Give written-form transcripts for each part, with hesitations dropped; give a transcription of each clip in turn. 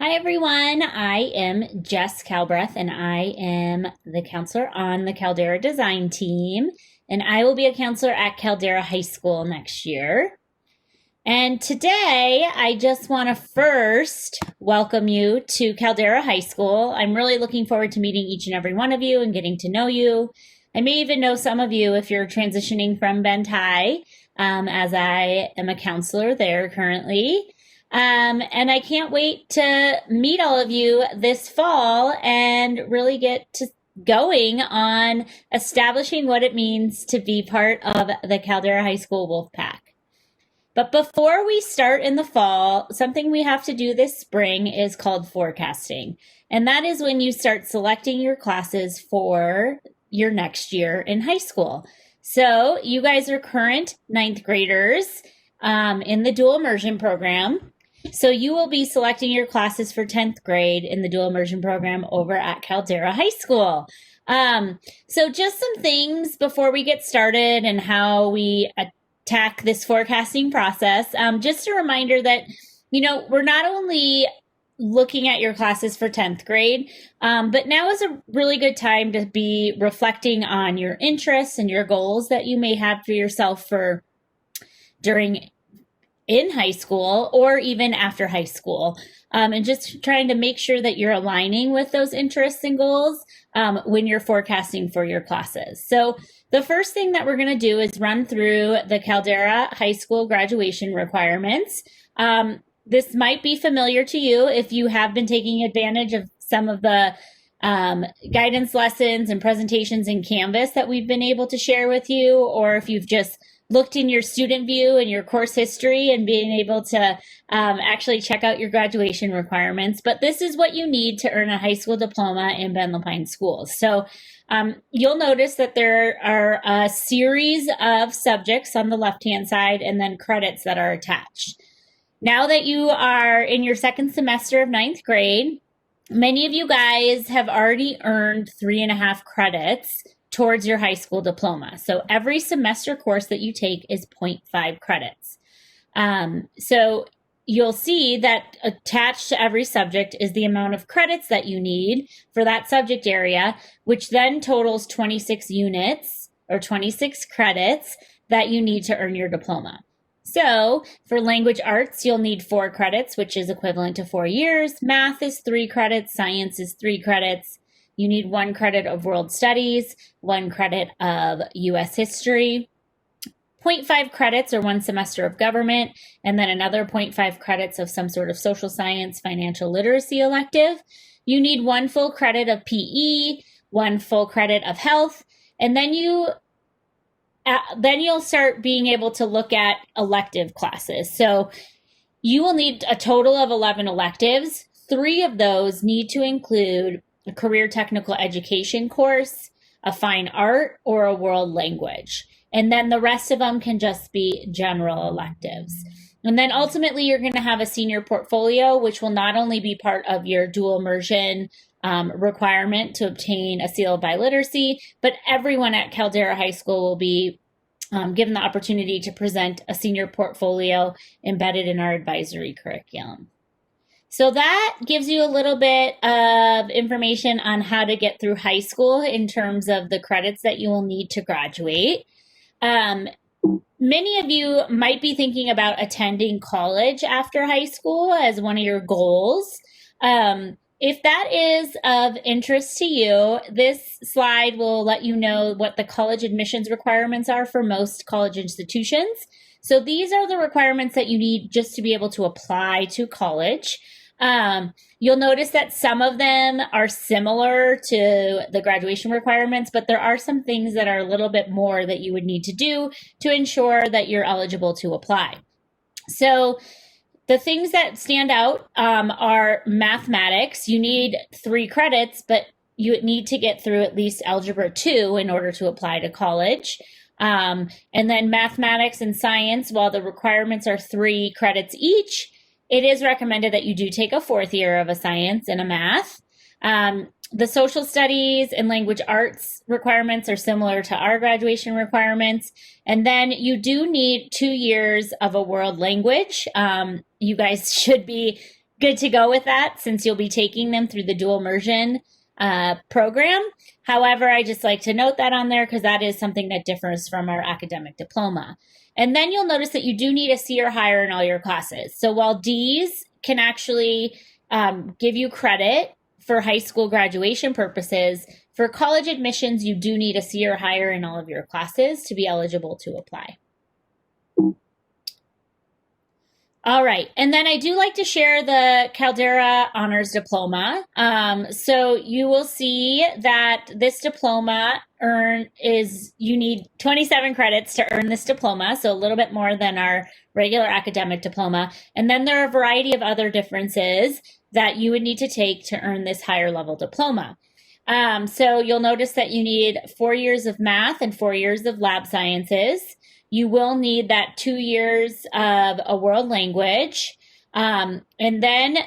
Hi everyone, I am Jess Calbreth and I am the counselor on the Caldera design team, and I will be a counselor at Caldera High School next year. And today I just want to first welcome you to Caldera High School. I'm really looking forward to meeting each and every one of you and getting to know you. I may even know some of you if you're transitioning from Bend High, as I am a counselor there currently. And I can't wait to meet all of you this fall and really get to going on establishing what it means to be part of the Caldera High School Wolfpack. But before we start in the fall, something we have to do this spring is called forecasting. And that is when you start selecting your classes for your next year in high school. So you guys are current ninth graders in the Dual Immersion Program. So you will be selecting your classes for 10th grade in the Dual Immersion Program over at Caldera High School. So just some things before we get started and how we attack this forecasting process. Just a reminder that, we're not only looking at your classes for 10th grade, but now is a really good time to be reflecting on your interests and your goals that you may have for yourself for in high school or even after high school, and just trying to make sure that you're aligning with those interests and goals when you're forecasting for your classes. So the first thing that we're going to do is run through the Caldera High School graduation requirements. This might be familiar to you if you have been taking advantage of some of the guidance lessons and presentations in Canvas that we've been able to share with you, or if you've just looked in your student view and your course history and being able to actually check out your graduation requirements. But this is what you need to earn a high school diploma in Bend Lapine schools. So you'll notice that there are a series of subjects on the left-hand side and then credits that are attached. Now that you are in your second semester of ninth grade, many of you guys have already earned 3.5 credits towards your high school diploma. So every semester course that you take is 0.5 credits. So you'll see that attached to every subject is the amount of credits that you need for that subject area, which then totals 26 units or 26 credits that you need to earn your diploma. So for language arts, you'll need 4 credits, which is equivalent to 4 years. Math is 3 credits. Science is 3 credits. You need 1 credit of world studies, 1 credit of U.S. history, 0.5 credits or 1 semester of government, and then another 0.5 credits of some sort of social science, financial literacy elective. You need 1 full credit of PE, 1 full credit of health, and then you'll start being able to look at elective classes. So you will need a total of 11 electives. 3 of those need to include a career technical education course, a fine art, or a world language. And then the rest of them can just be general electives. And then ultimately you're going to have a senior portfolio, which will not only be part of your dual immersion requirement to obtain a seal of biliteracy, but everyone at Caldera High School will be given the opportunity to present a senior portfolio embedded in our advisory curriculum. So that gives you a little bit of information on how to get through high school in terms of the credits that you will need to graduate. Many of you might be thinking about attending college after high school as one of your goals. If that is of interest to you, this slide will let you know what the college admissions requirements are for most college institutions. So these are the requirements that you need just to be able to apply to college. You'll notice that some of them are similar to the graduation requirements, but there are some things that are a little bit more that you would need to do to ensure that you're eligible to apply. So the things that stand out are mathematics. You need 3 credits, but you need to get through at least Algebra 2 in order to apply to college. And then mathematics and science, while the requirements are 3 credits each, it is recommended that you do take a 4th year of a science and a math. The social studies and language arts requirements are similar to our graduation requirements. And then you do need 2 years of a world language. You guys should be good to go with that since you'll be taking them through the dual immersion program. However, I just like to note that on there because that is something that differs from our academic diploma. And then you'll notice that you do need a C or higher in all your classes. So while Ds can actually give you credit for high school graduation purposes, for college admissions, you do need a C or higher in all of your classes to be eligible to apply. All right, and then I do like to share the Caldera Honors Diploma. So you will see that this diploma you need 27 credits to earn this diploma, so a little bit more than our regular academic diploma. And then there are a variety of other differences that you would need to take to earn this higher level diploma. So you'll notice that you need 4 years of math and 4 years of lab sciences. You will need that 2 years of a world language. And then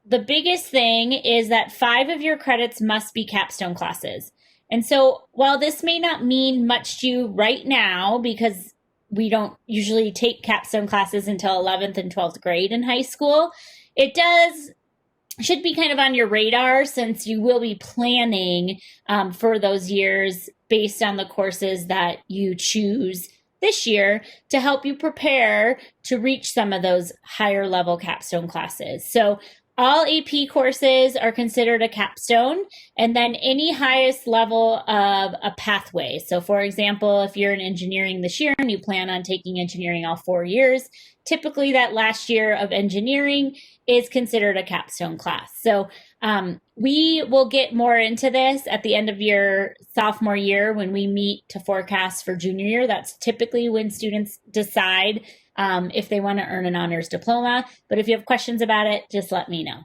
the biggest thing is that 5 of your credits must be capstone classes. And so while this may not mean much to you right now, because we don't usually take capstone classes until 11th and 12th grade in high school, it should be kind of on your radar since you will be planning for those years based on the courses that you choose this year to help you prepare to reach some of those higher level capstone classes. So all AP courses are considered a capstone, and then any highest level of a pathway. So for example, if you're in engineering this year and you plan on taking engineering all 4 years, typically that last year of engineering is considered a capstone class. So we will get more into this at the end of your sophomore year when we meet to forecast for junior year. That's typically when students decide if they want to earn an honors diploma. But if you have questions about it, just let me know.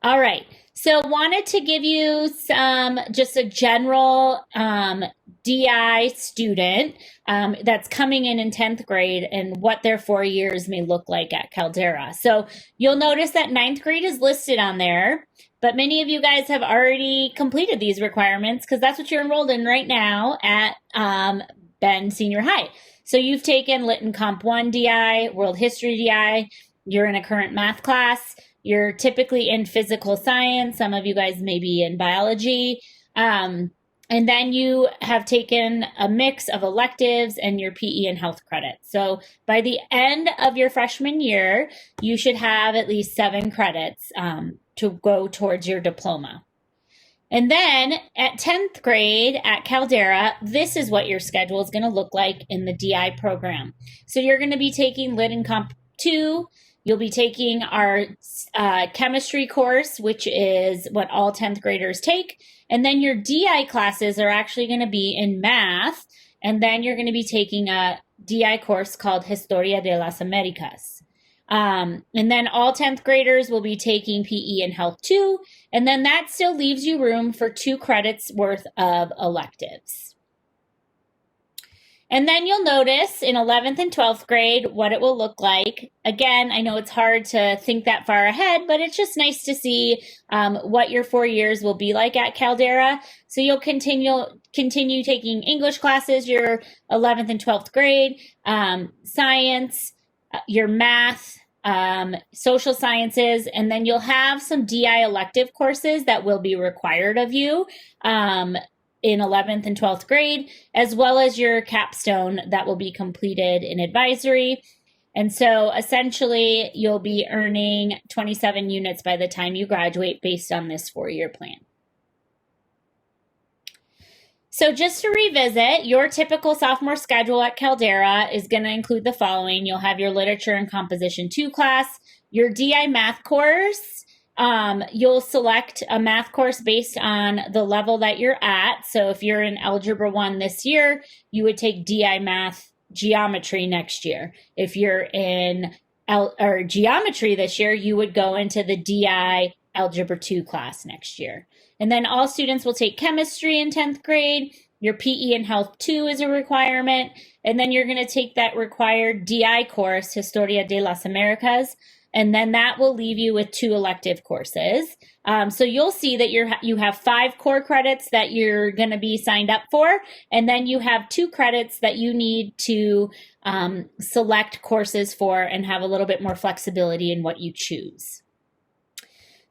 All right. So wanted to give you just a general DI student that's coming in 10th grade and what their 4 years may look like at Caldera. So you'll notice that 9th grade is listed on there, but many of you guys have already completed these requirements because that's what you're enrolled in right now at Bend Senior High. So you've taken Lit and Comp 1 DI, World History DI, you're in a current math class, you're typically in physical science, some of you guys may be in biology, and then you have taken a mix of electives and your PE and health credits. So by the end of your freshman year, you should have at least 7 credits to go towards your diploma. And then at 10th grade at Caldera, this is what your schedule is going to look like in the DI program. So you're going to be taking Lit and Comp 2. You'll be taking our chemistry course, which is what all 10th graders take. And then your DI classes are actually going to be in math. And then you're going to be taking a DI course called Historia de las Americas. And then all 10th graders will be taking PE and Health 2. And then that still leaves you room for 2 credits worth of electives. And then you'll notice in 11th and 12th grade what it will look like. Again, I know it's hard to think that far ahead, but it's just nice to see what your 4 years will be like at Caldera. So you'll continue taking English classes, your 11th and 12th grade, science, your math, social sciences, and then you'll have some DI elective courses that will be required of you in 11th and 12th grade, as well as your capstone that will be completed in advisory. And so essentially, you'll be earning 27 units by the time you graduate based on this 4-year plan. So just to revisit, your typical sophomore schedule at Caldera is going to include the following. You'll have your Literature and Composition 2 class, your DI math course. You'll select a math course based on the level that you're at. So if you're in Algebra 1 this year, you would take DI Math Geometry next year. If you're in Geometry this year, you would go into the DI Algebra 2 class next year. And then all students will take chemistry in 10th grade. Your PE and Health 2 is a requirement. And then you're going to take that required DI course, Historia de las Americas, and then that will leave you with 2 elective courses. So you'll see that you have 5 core credits that you're going to be signed up for, and then you have 2 credits that you need to select courses for and have a little bit more flexibility in what you choose.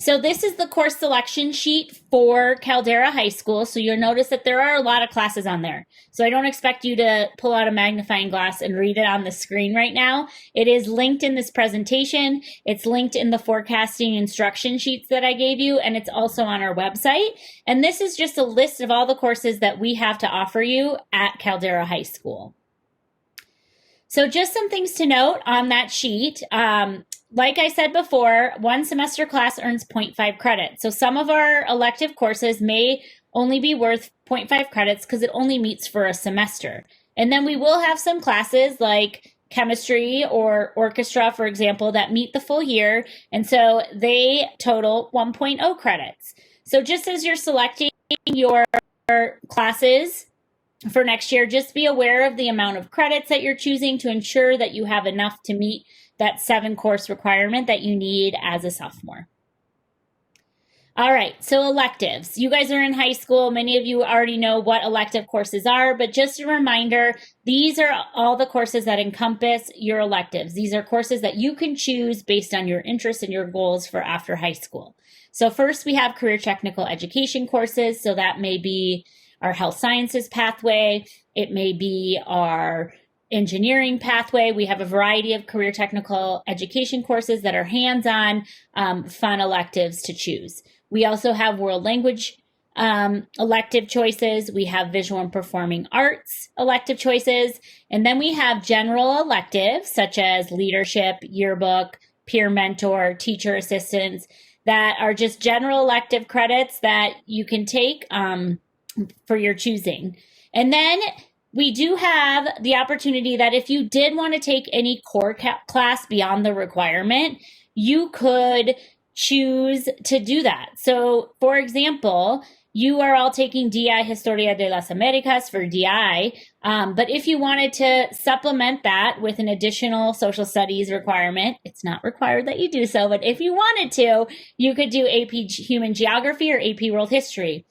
So this is the course selection sheet for Caldera High School. So you'll notice that there are a lot of classes on there. So I don't expect you to pull out a magnifying glass and read it on the screen right now. It is linked in this presentation. It's linked in the forecasting instruction sheets that I gave you, and it's also on our website. And this is just a list of all the courses that we have to offer you at Caldera High School. So just some things to note on that sheet. Like I said before, 1 semester class earns 0.5 credits. So some of our elective courses may only be worth 0.5 credits because it only meets for a semester. And then we will have some classes like chemistry or orchestra, for example, that meet the full year. And so they total 1.0 credits. So just as you're selecting your classes for next year, just be aware of the amount of credits that you're choosing to ensure that you have enough to meet that 7 course requirement that you need as a sophomore. All right, so electives. You guys are in high school. Many of you already know what elective courses are, but just a reminder, these are all the courses that encompass your electives. These are courses that you can choose based on your interests and your goals for after high school. So first we have career technical education courses. So that may be our health sciences pathway. It may be our engineering pathway. We have a variety of career technical education courses that are hands-on, fun electives to choose. We also have world language elective choices. We have visual and performing arts elective choices. And then we have general electives such as leadership, yearbook, peer mentor, teacher assistants that are just general elective credits that you can take for your choosing. And then we do have the opportunity that if you did want to take any core class beyond the requirement, you could choose to do that. So, for example, you are all taking DI Historia de las Americas for DI, but if you wanted to supplement that with an additional social studies requirement, it's not required that you do so, but if you wanted to, you could do AP Human Geography or AP World History.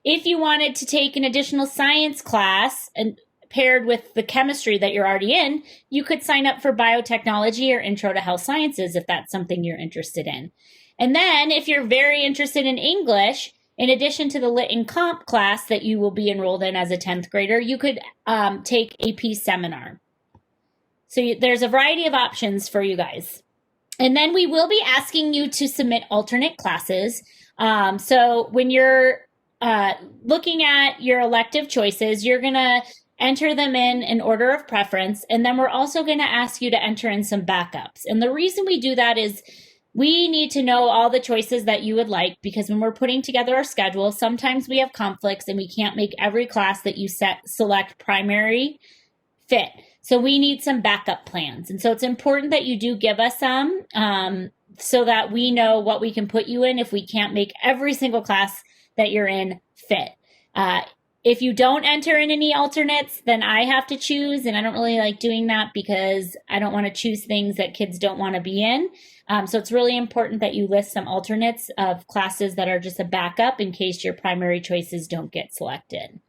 If you wanted to take an additional science class and paired with the chemistry that you're already in, you could sign up for biotechnology or intro to health sciences if that's something you're interested in. And then if you're very interested in English, in addition to the Lit and Comp class that you will be enrolled in as a 10th grader, you could take AP Seminar. So there's a variety of options for you guys. And then we will be asking you to submit alternate classes. So when you're looking at your elective choices, you're going to enter them in an order of preference, and then we're also going to ask you to enter in some backups. And the reason we do that is we need to know all the choices that you would like, because when we're putting together our schedule, sometimes we have conflicts and we can't make every class that you select primary fit. So we need some backup plans. And so it's important that you do give us some so that we know what we can put you in if we can't make every single class that you're in fit. If you don't enter in any alternates, then I have to choose, and I don't really like doing that because I don't want to choose things that kids don't want to be in. So it's really important that you list some alternates of classes that are just a backup in case your primary choices don't get selected.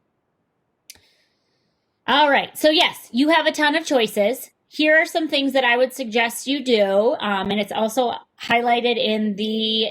All right, so yes, you have a ton of choices. Here are some things that I would suggest you do, and it's also highlighted in the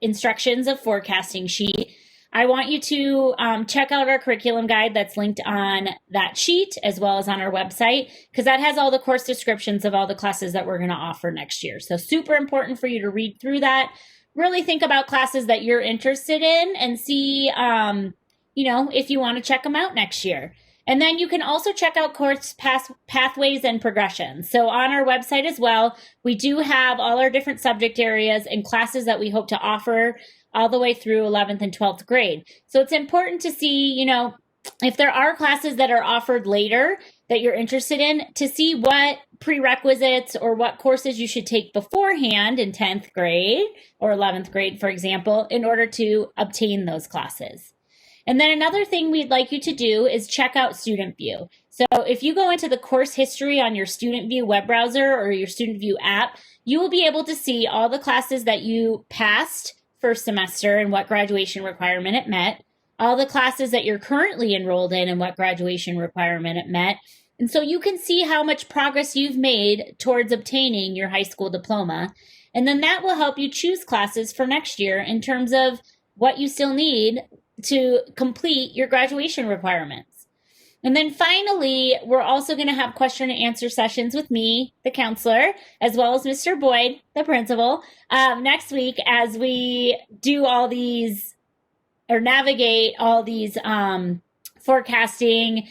instructions of forecasting sheet. I want you to check out our curriculum guide that's linked on that sheet as well as on our website, because that has all the course descriptions of all the classes that we're going to offer next year. So super important for you to read through that. Really think about classes that you're interested in and see, if you want to check them out next year. And then you can also check out course pathways and progressions. So on our website as well, we do have all our different subject areas and classes that we hope to offer all the way through 11th and 12th grade. So it's important to see, if there are classes that are offered later that you're interested in, to see what prerequisites or what courses you should take beforehand in 10th grade or 11th grade, for example, in order to obtain those classes. And then another thing we'd like you to do is check out Student View. So if you go into the course history on your Student View web browser or your Student View app, you will be able to see all the classes that you passed first semester and what graduation requirement it met, all the classes that you're currently enrolled in and what graduation requirement it met. And so you can see how much progress you've made towards obtaining your high school diploma. And then that will help you choose classes for next year in terms of what you still need to complete your graduation requirements. And then finally, we're also going to have question and answer sessions with me, the counselor, as well as Mr. Boyd, the principal, next week as we do all these or navigate all these forecasting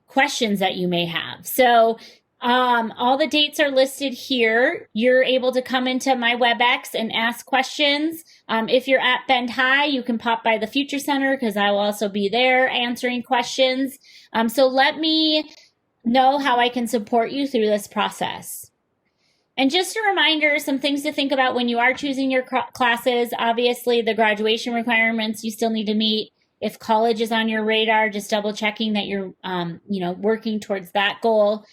questions that you may have. So all the dates are listed here. You're able to come into my WebEx and ask questions. If you're at Bend High, you can pop by the Future Center because I will also be there answering questions. So let me know how I can support you through this process. And just a reminder, some things to think about when you are choosing your classes. Obviously, the graduation requirements you still need to meet. If college is on your radar, just double checking that you're working towards that goal.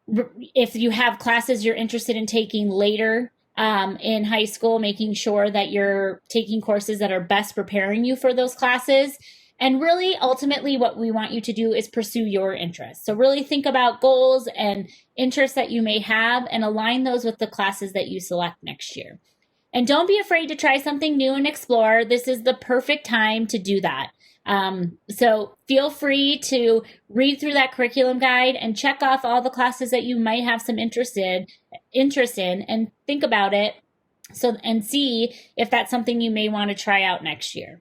If you have classes you're interested in taking later in high school, making sure that you're taking courses that are best preparing you for those classes. And really, ultimately, what we want you to do is pursue your interests. So really think about goals and interests that you may have and align those with the classes that you select next year. And don't be afraid to try something new and explore. This is the perfect time to do that. So feel free to read through that curriculum guide and check off all the classes that you might have some interest in and think about it and see if that's something you may want to try out next year.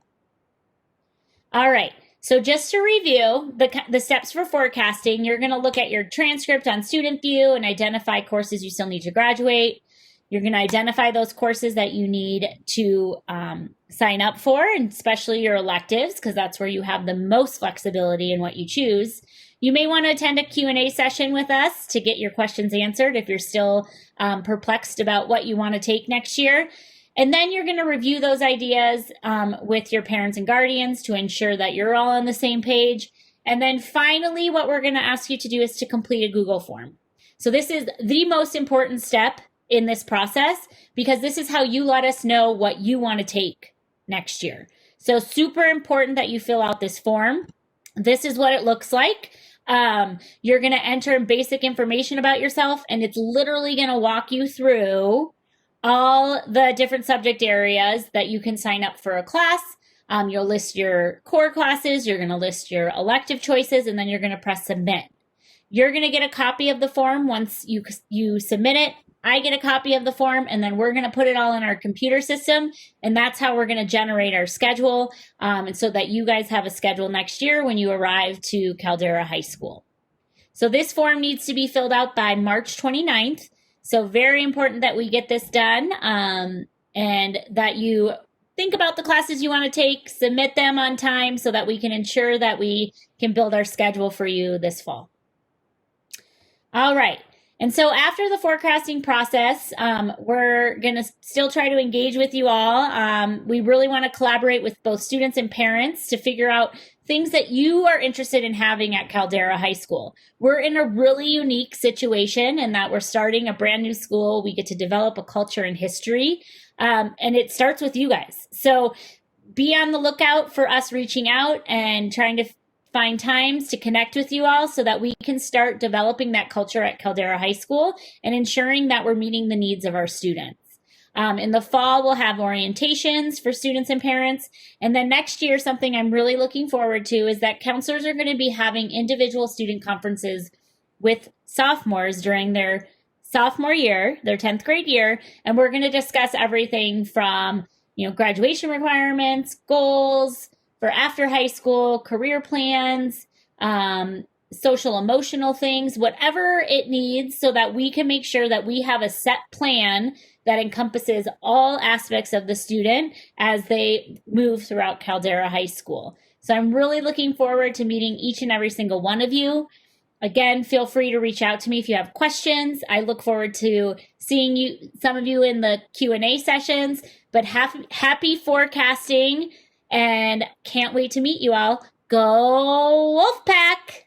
All right. So just to review the steps for forecasting, you're going to look at your transcript on Student View and identify courses you still need to graduate. You're going to identify those courses that you need to sign up for, and especially your electives, because that's where you have the most flexibility in what you choose. You may want to attend a Q&A session with us to get your questions answered if you're still perplexed about what you want to take next year. And then you're going to review those ideas with your parents and guardians to ensure that you're all on the same page. And then finally, what we're going to ask you to do is to complete a Google form. So this is the most important step in this process because this is how you let us know what you want to take next year. So super important that you fill out this form. This is what it looks like. You're going to enter basic information about yourself, and it's literally going to walk you through all the different subject areas that you can sign up for a class. You'll list your core classes, you're going to list your elective choices, and then you're going to press submit. You're going to get a copy of the form once you submit it. I get a copy of the form, and then we're going to put it all in our computer system, and that's how we're going to generate our schedule, and so that you guys have a schedule next year when you arrive to Caldera High School. So this form needs to be filled out by March 29th. So very important that we get this done and that you think about the classes you want to take, submit them on time so that we can ensure that we can build our schedule for you this fall. All right. And so after the forecasting process, we're going to still try to engage with you all. We really want to collaborate with both students and parents to figure out things that you are interested in having at Caldera High School. We're in a really unique situation in that we're starting a brand new school. We get to develop a culture and history, and it starts with you guys. So be on the lookout for us reaching out and trying to find times to connect with you all so that we can start developing that culture at Caldera High School and ensuring that we're meeting the needs of our students. In the fall, we'll have orientations for students and parents. And then next year, something I'm really looking forward to is that counselors are going to be having individual student conferences with sophomores during their sophomore year, their 10th grade year. And we're going to discuss everything from, graduation requirements, goals for after high school, career plans, social emotional things, whatever it needs so that we can make sure that we have a set plan that encompasses all aspects of the student as they move throughout Caldera High School. So I'm really looking forward to meeting each and every single one of you. Again, feel free to reach out to me if you have questions. I look forward to seeing some of you in the Q&A sessions, but happy forecasting and can't wait to meet you all. Go Wolfpack!